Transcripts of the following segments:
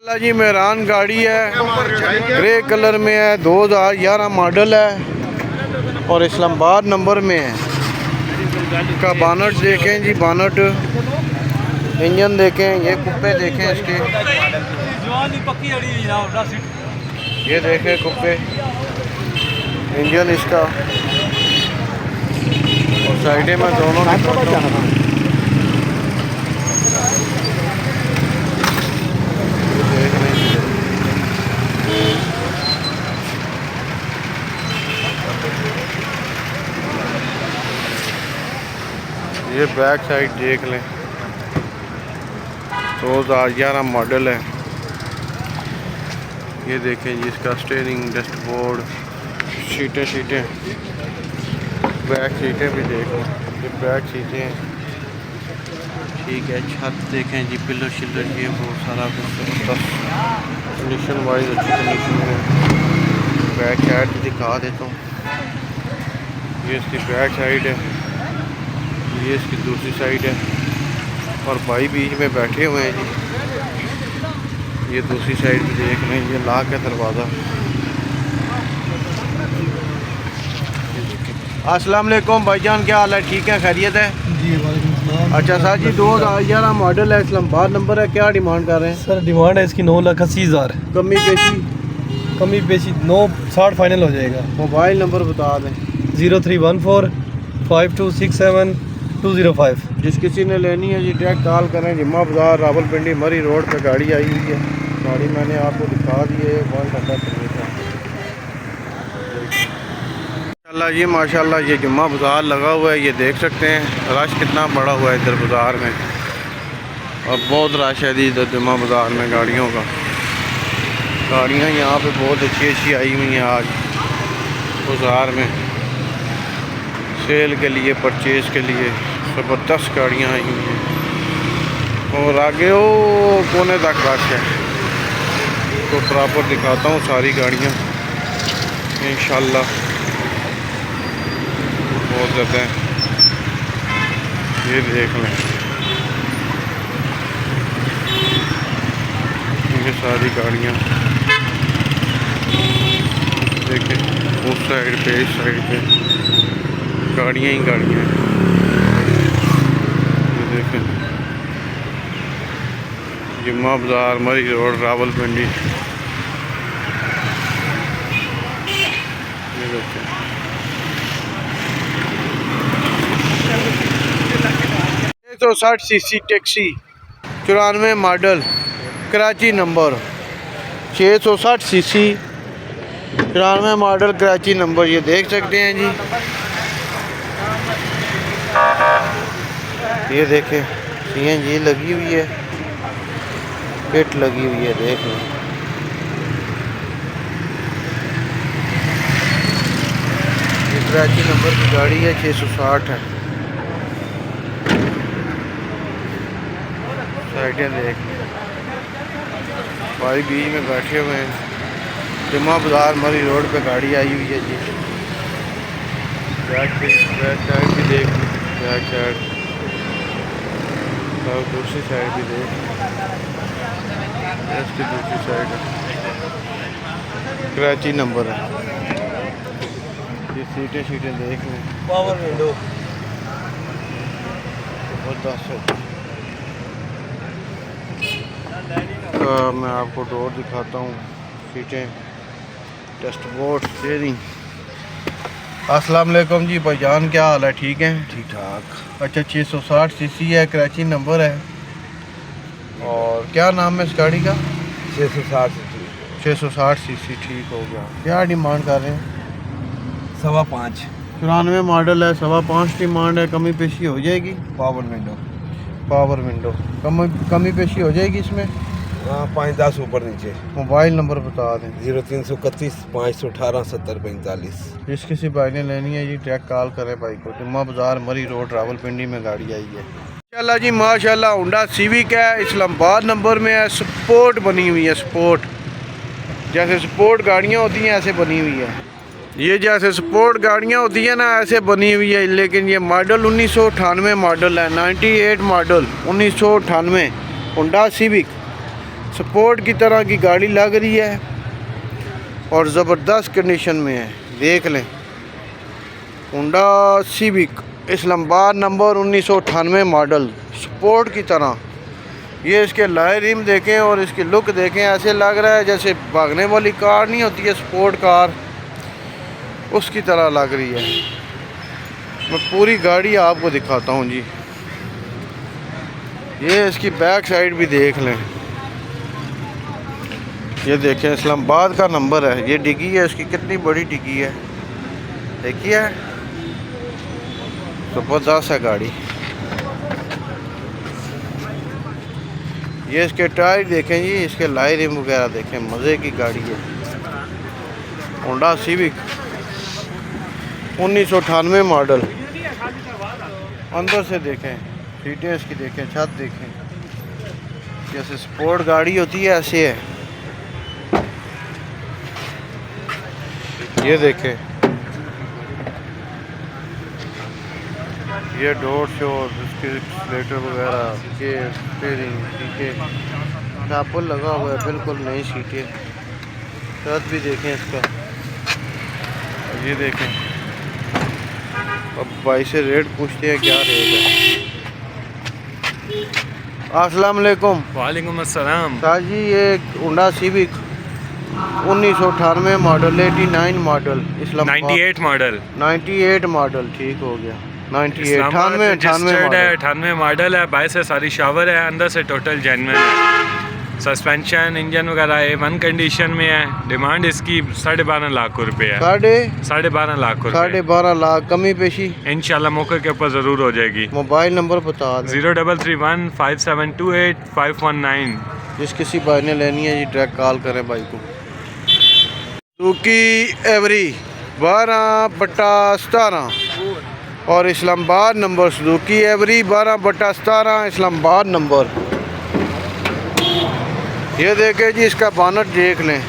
अल्लाह जी मेहरान गाड़ी है, grey colour में है, 2011 मॉडल है और इस्लामाबाद नंबर में है। इसका बानट देखें जी, बानट, इंजन देखें, ये कुप्पे देखें इसके, ये देखें कुप्पे, इंजन इसका, और साइडें में दोनों ये बैक साइड देख लें, 2011 मॉडल है। ये देखें जी इसका स्टीयरिंग, डैशबोर्ड, सीटें, बैक सीटें भी देख लें, ये बैक सीटें हैं, ठीक है। छत देखें जी, पिलर शिलर, ये बहुत सारा कुछ कंडीशन वाइज अच्छी कंडीशन में। बैक साइड दिखा देता हूँ, ये इसकी बैक साइड है, ये इसकी दूसरी साइड है और भाई बीच में बैठे हुए हैं जी। ये दूसरी साइड भी देख लें, ये लॉक है दरवाज़ा। अस्सलाम वालेकुम भाईजान, क्या हाल है? ठीक है, खैरियत है जी? वालेकुम सलाम। अच्छा सर जी, 2011 मॉडल है, इस्लामाबाद नंबर है, क्या डिमांड कर रहे हैं? सर डिमांड है इसकी 9,80,000। कमी पेशी 9,60 फाइनल हो जाएगा। मोबाइल नंबर बता दें। 03145267 205। जिस किसी ने लेनी है जी डायरेक्ट कॉल करें। जिम्मा बाज़ार, रावलपिंडी, मरी रोड पे गाड़ी आई हुई है। गाड़ी मैंने आपको दिखा दी है, 1 घंटा चलने का। माशाल्लाह जी माशाल्लाह, ये जुम्मा बाज़ार लगा हुआ है, ये देख सकते हैं रश कितना बड़ा हुआ है इधर बाज़ार में, और बहुत रश है जी इधर जुम्मा बाज़ार में गाड़ियों का। गाड़ियाँ यहाँ पे बहुत अच्छी आई हुई हैं आज बाज़ार में, सेल के लिए, परचेज़ के लिए ज़बरदस्त गाड़ियाँ आई हुई हैं। और आगे वो कोने तक रश है, तो प्रॉपर दिखाता हूँ सारी गाड़ियाँ इंशाल्लाह। बहुत ज़्यादा है, ये देख लें, ये सारी गाड़ियाँ देखें, उस साइड पे, इस साइड पे गाड़ियाँ ही गाड़ियाँ हैं। ये देखें, जुम्मा बाज़ार, मरी रोड, रावलपिंडी। ये देखें 660 CC taxi, 94 model, Karachi number, 660 CC, 94 model, Karachi number. ये देख सकते हैं जी, ये देखें CNG लगी हुई है, किट लगी हुई है, देख लो। ये कराची नंबर की गाड़ी है, 660 है। साइडें देख लो, भाई बीच में बैठे हुए हैं। जुम्मा बाज़ार, मरी रोड पे गाड़ी आई हुई है जी। बैक साइड भी देख लो, बैक साइड और दूसरी साइड भी देख, इसकी दूसरी साइड है, कराची नंबर है। ये सीटें देख लें, पावर विंडो ज़बरदस्त है। मैं आपको डोर दिखाता हूँ, सीटें, डैशबोर्ड, स्टीयरिंग। अस्सलाम वालेकुम जी भाईजान, क्या हाल है? ठीक है, ठीक ठाक। अच्छा 660 सीसी है, कराची नंबर है, और क्या नाम है इस गाड़ी का? 660 सीसी, ठीक हो गया। क्या डिमांड कर रहे हैं? 5.25। 94 मॉडल है, 5.25 डिमांड है। कमी पेशी हो जाएगी? पावर विंडो कमी पेशी हो जाएगी इसमें? 5-10 ऊपर नीचे। मोबाइल नंबर बता दें। 0331 518 70 45। जिस किसी भाई ने लेनी है जी डायरेक्ट कॉल करें भाई को। जुम्मा बाज़ार, मरी रोड, रावलपिंडी में गाड़ी आई है माशाल्लाह जी माशाल्लाह। होंडा सिविक है, इस्लामाबाद नंबर में है, स्पोर्ट बनी हुई है, स्पोर्ट जैसे स्पोर्ट गाड़ियाँ होती हैं ऐसे बनी हुई है। ये जैसे स्पोर्ट गाड़ियाँ होती है ना, ऐसे बनी हुई है। लेकिन ये मॉडल 1998 मॉडल है, 98 मॉडल 1998 होंडा सिविक। स्पोर्ट की तरह की गाड़ी लग रही है और ज़बरदस्त कंडीशन में है। देख लें, Honda civic Islamabad number 1998 model, sport की तरह। ये इसके लाए रिम देखें और इसकी लुक देखें, ऐसे लग रहा है जैसे भागने वाली कार नहीं होती है स्पोर्ट कार, उसकी तरह लग रही है। मैं पूरी गाड़ी आपको दिखाता हूँ जी। ये इसकी बैक साइड भी देख लें, ये देखें इस्लामाबाद का नंबर है। ये डिग्गी है इसकी, कितनी बड़ी डिग्गी है देखिए, ज़बरदस्त है गाड़ी। ये इसके टायर देखें जी, इसके लाए रिम वगैरह देखें, मज़े की गाड़ी है। Honda civic 1998 model. अंदर से देखें, सीटें इसकी देखें, छत देखें, जैसे स्पोर्ट गाड़ी होती है ऐसे है। ये देखें, ये डोर शोर, इसके स्लेटर वगैरह, ये स्टीयरिंग, सीटें टापल लगा हुआ है, बिल्कुल नई सीटें। छत भी देखें इसका, ये देखें। अब भाई से रेट पूछते हैं क्या रेट है। अस्सलाम वालेकुम। वालेकुम अस्सलाम। सर जी, ये Honda civic 1998 model, 89 model, Islamabad 98 model, 98 model, ठीक हो गया। 98 इस्लामाबाद 98 रजिस्टर्ड है, मॉडल। 98 मॉडल है। बाहर से सारी शावर है, अंदर से टोटल जेन्युइन है। सस्पेंशन इंजन वगैरह A1 कंडीशन में है। डिमांड इसकी 12.5 लाख रुपए है। 12.5 लाख रुपए। 12.5 लाख, कमी पेशी इंशाल्लाह मौके के ऊपर ज़रूर हो जाएगी। मोबाइल नंबर बता दें। 0331 5728 519। जिस किसी भाई ने लेनी है जी डायरेक्ट कॉल करें भाई को। सुजुकी एवरी 12/17 और Islamabad number. Suzuki every 12/17 Islamabad number. ये देखें जी, इसका बानट देख लें,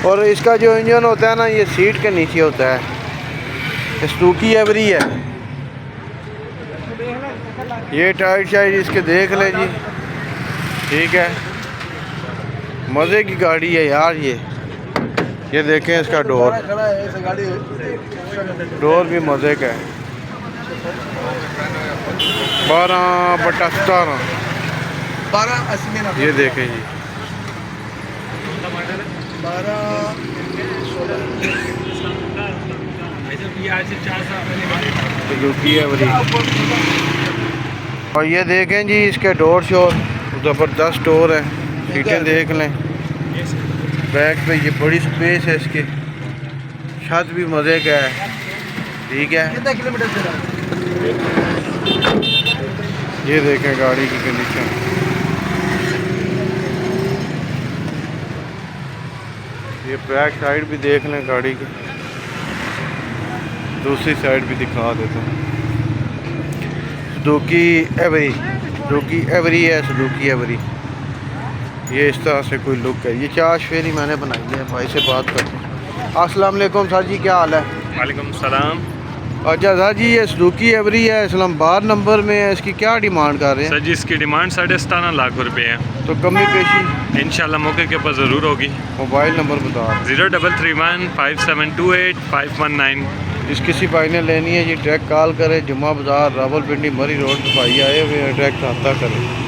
और इसका जो इंजन होता है ना, ये सीट के नीचे होता है। सुजुकी एवरी है। ये टाइट शाइट इसके देख लें जी, ठीक है, मज़े की गाड़ी है यार। ये देखें इसका डोर भी मज़े का है। 12/17 ये देखें जी। Suzuki every. और ये देखें जी, इसके डोर शोर ज़बरदस्त डोर है। सीटें देख लें, बैक पे ये बड़ी स्पेस है इसके, छत भी मज़े का है, ठीक है। ये देखें गाड़ी की कंडीशन। ये बैक साइड भी देख लें गाड़ी की, दूसरी साइड भी दिखा देता हूँ। सुजुकी एवरी है, सुजुकी एवरी। ये इस तरह से कोई लुक है। ये 4 फेरी मैंने बनाई है। भाई से बात करते हैं। अस्सलाम वालेकुम सर जी, क्या हाल है? वालेकुम सलाम। अच्छा सर जी, ये सुजुकी एवरी है, इस्लामाबाद नंबर में है, इसकी क्या डिमांड कर रहे हैं? सर जी, इसकी डिमांड 17.5 लाख रुपए है। तो कमी पेशी इंशाल्लाह मौके के ऊपर ज़रूर होगी। मोबाइल नंबर बता। 0331 5728 519। जिस किसी भाई ने लेनी है जी डायरेक्ट कॉल करें। जुम्मा बाज़ार, रावलपिंडी, मरी रोड पे भाई आए हुए हैं, डायरेक्ट रब्ता करें।